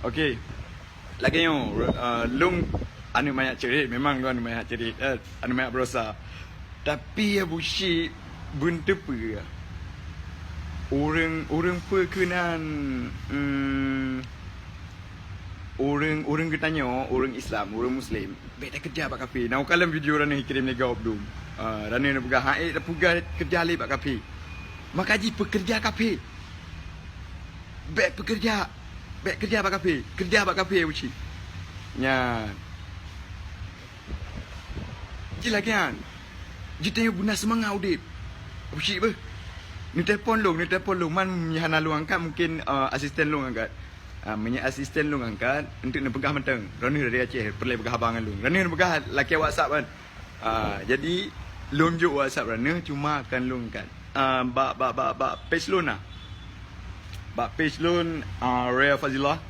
Okey. Lagi yo, lung anu banyak cerit, memang lu anu banyak cerit, anu banyak berosa. Tapi abusyik buntu apa? Orang perkenan orang ketanya, orang Islam, orang Muslim, baik dah kerja pak kafe. Now kalau video rana kirim lega obdum. Rana nak pegah haik dah pegah kerja le pak kafe. Makaji pekerja kafe. Baik pekerja. Baik kerja pak kafe. Kerja pak kafe uci. Nya. Cila kan. Jitanya guna semangat udip. Uci apa? Ni telefon long, man nyahana lu angkat mungkin asisten lu angkat. Menye asisten lu angkat untuk nak pegah mentang. Rani dari Aceh perlu pegah abangan lu. Rani nak pegah laki WhatsApp kan. Jadi lonjuk WhatsApp Rani cuma akan lu angkat. Page loan lah. Page loan Rea Fazilah.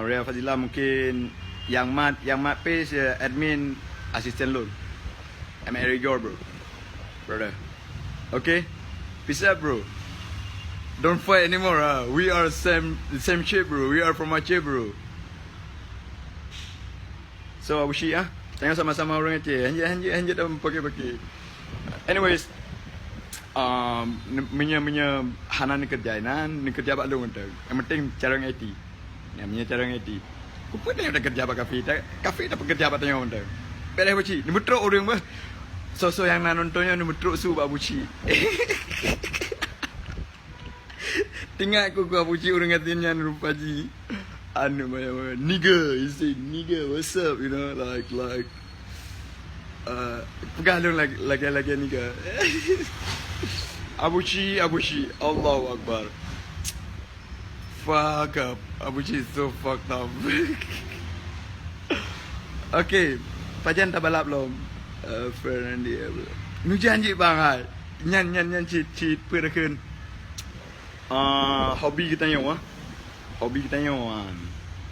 Rea Fazilah mungkin yang mat page admin asisten loan. I'm Rigor bro. Brother. Okay? Peace out bro. Don't fight anymore. We are the same shape bro. We are from Aceh bro. So abusyik tengok sama-sama orang Aceh. Hanjit dah pakai. Anyways, Menya hana ni kerja ni kerja bak lu ngenteng. Yang penting cara IT. Yang punya cara IT. Ku pun dah kerja bak kafe. Kafe dah pekerja bak tanya ngenteng. Beres buci. Ni betul orang bah. So yang nak nontonnya ni betul su bak buci. Tinggal aku buci orang katanya rupa ji. Anu maya nigga, you say nigga, what's up, you know, like pegah lu lagi nigga. Abusyik, Allahu Akbar. Fuck up. Abusyik so fucked up. Okay, pajan tak balap belum? Fernandi. Nu janji bang hai. Nyan cheat perakan. Hobi kita nyawa. Hobi kita nyawa.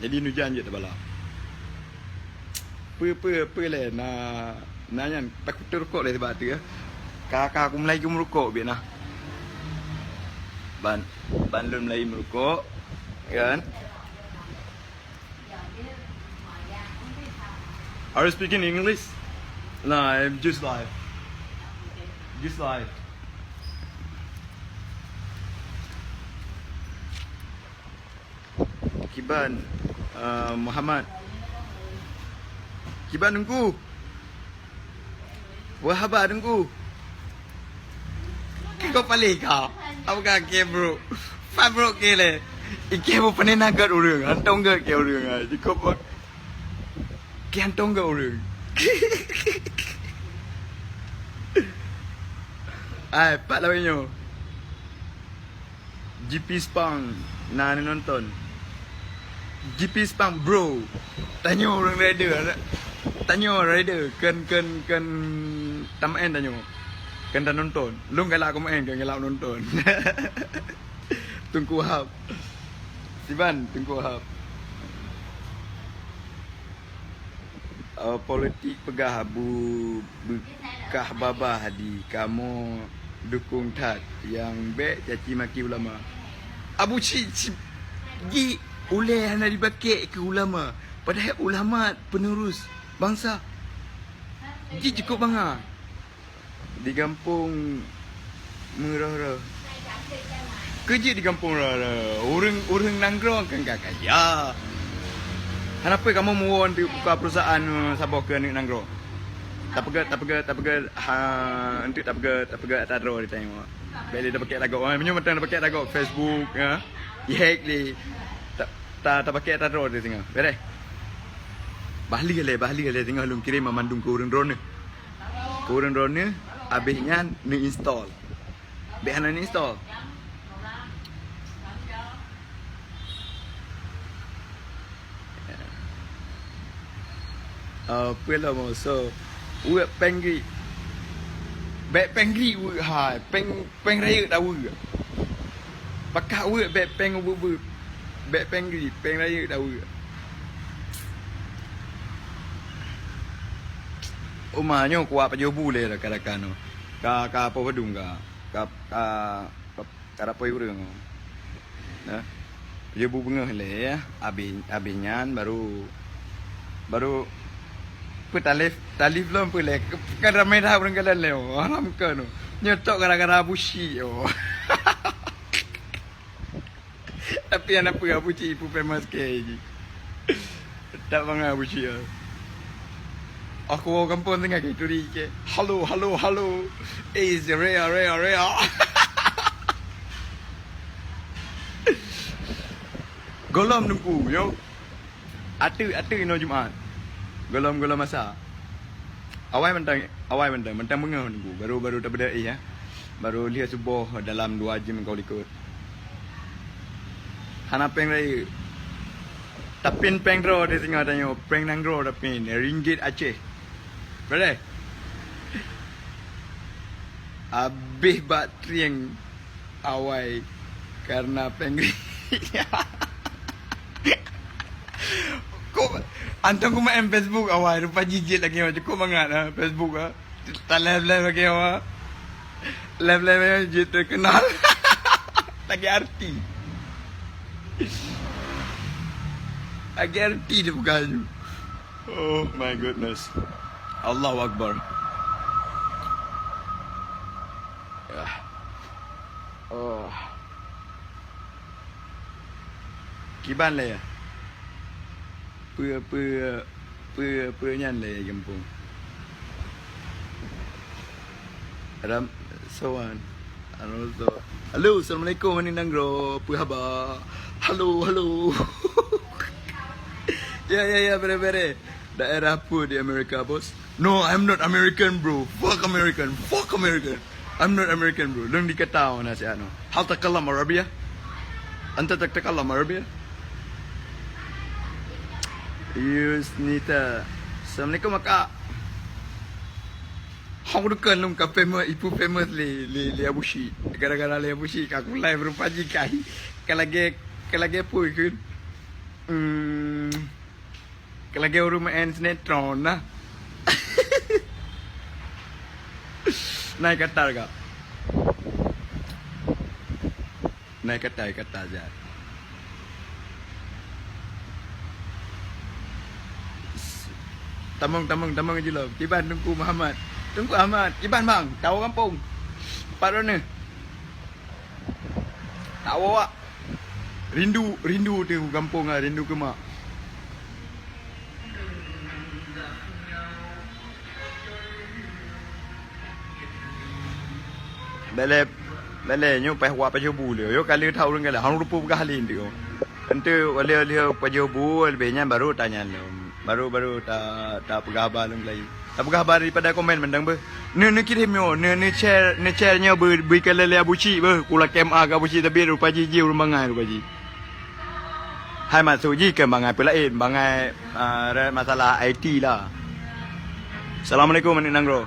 Jadi nu janji tak balap. Apa le na nyan takut terukok le sebab tu ya. Kakak aku Melayu merokok biar nah. Ban lu Melayu merokok, kan? Are you speaking English? No, I'm just live. Kiban, Muhammad. Kiban nunggu. Wahaba nunggu. Kau paling kau. Apa kaki bro? Fat bro kele. Ikan pun pernah nak orang. Antong ke orang. Jika pun. Antong ke orang. Ay, Pak Lawanyo. GP Spang. Nah, nonton. GP Spang bro. Tanya orang rider. Kan tamaan tanya. Kan dah nonton. Lu galak aku main, kan galak nonton. Tunggu hab. Siban, tunggu hab. Politik pegah bekah babah di kamu dukung tat yang baik caci maki ulama. Abu Cik gi oleh hana dipakai ke ulama. Padahal ulama penerus bangsa. Gi cukup bangga. Di kampung Merah. Kerja di kampung Merah. Orang nanggrong kan kakak. Ya. Kenapa kamu mau buka perusahaan Sabah ke nanggrong? Tak pegat. Untuk tak pegat tak draw ditanya. Bila dah pakai lagu. Punya macam dah pakai lagu Facebook, ya. Hack ni. Tak pakai tak draw dia tengah. Beres. Bahli le tengah lu kirim mandung ke orang drone. Ke orang drone habisnya ni install. Behana ni install. Apa lah mau so uat pengri. Back pengri uat hai, peng raya dah uat. Pakak uat back peng uat. Back pengri, peng raya dah uat. Umahnya kuat pajobu le kadang-kadang. Ka apa pedung ka. Ka apa UREUNG. Nah. Dia berbengah le ya. Abinyan baru talif belum boleh. Kan ramai dah orang kalan le. Alam kan. Nyotok gara-gara busi yo. Tapi anak apa busi ibu famous ke ji. Tak bangga busi ya. Aku kampung tengah gitu di ke. Halo. Is rea. Golom nunggu yo. Atu ino Jumaat. Golom masa. Awai mentang bengah nunggu. Baru tak berdaya ya. Baru lihat subuh dalam 2 jam kau ikut. Hana peng rai. Tapin peng dro dia tengah tanya peng nang dro tapin ringgit Aceh. Boleh? Habis bateri yang awai karena peng. Kau antang kau main Facebook awal rupa jijik lagi macam kau mangat lah Facebook ah. Tak live lagi awak. Live je terkenal. Lagi arti. Lagi arti dia bukan. Oh my goodness. Allahu Akbar. Ya. Oh. Kiban lah ya. Apa nyan lah ya kampung. Ram Sawan. Halo, Assalamualaikum Mani Nanggro. Apa khabar? Halo. Ya, bere. Daerah apa di Amerika, bos? No, I'm not American, bro. Fuck American. I'm not American, bro. Lang dikataw na si ano. Hal takalam Arabia? Anta takalam Arabia? Yusnita. Assalamualaikum Kak. Hang dukan lum kafe mo ipu famous le ABUSYIK. Gara-gara le ABUSYIK aku live rupa jikai. Kalage apa ikut. Kalage rumah sinetron nah. Naik kata Kak. Naik kata aja. Tamang je lah. Kiban Tungku Muhammad. Tungku Ahmad. Kiban bang. Tahu kampung. Empat mana? Tahu awak. Rindu tu kampung lah. Rindu ke mak. Bale nyupai huak pajobu dia. Yo kali tahu orang kala. Hang rupa berhalin tu. Tentu wala pajobu lebihnya baru tanya lu. Baru tak pegahbar lagi. Tak pegahbar daripada komen mendang ber. Ne kirim yo, ne share-nya berikan lele ABUSYIK ber. Kula KMA ke ABUSYIK tapi rupa ji rumbangai rupa ji. Hai masuk ji ke bangai pelain, bangai masalah IT lah. Assalamualaikum Mani Nanggro.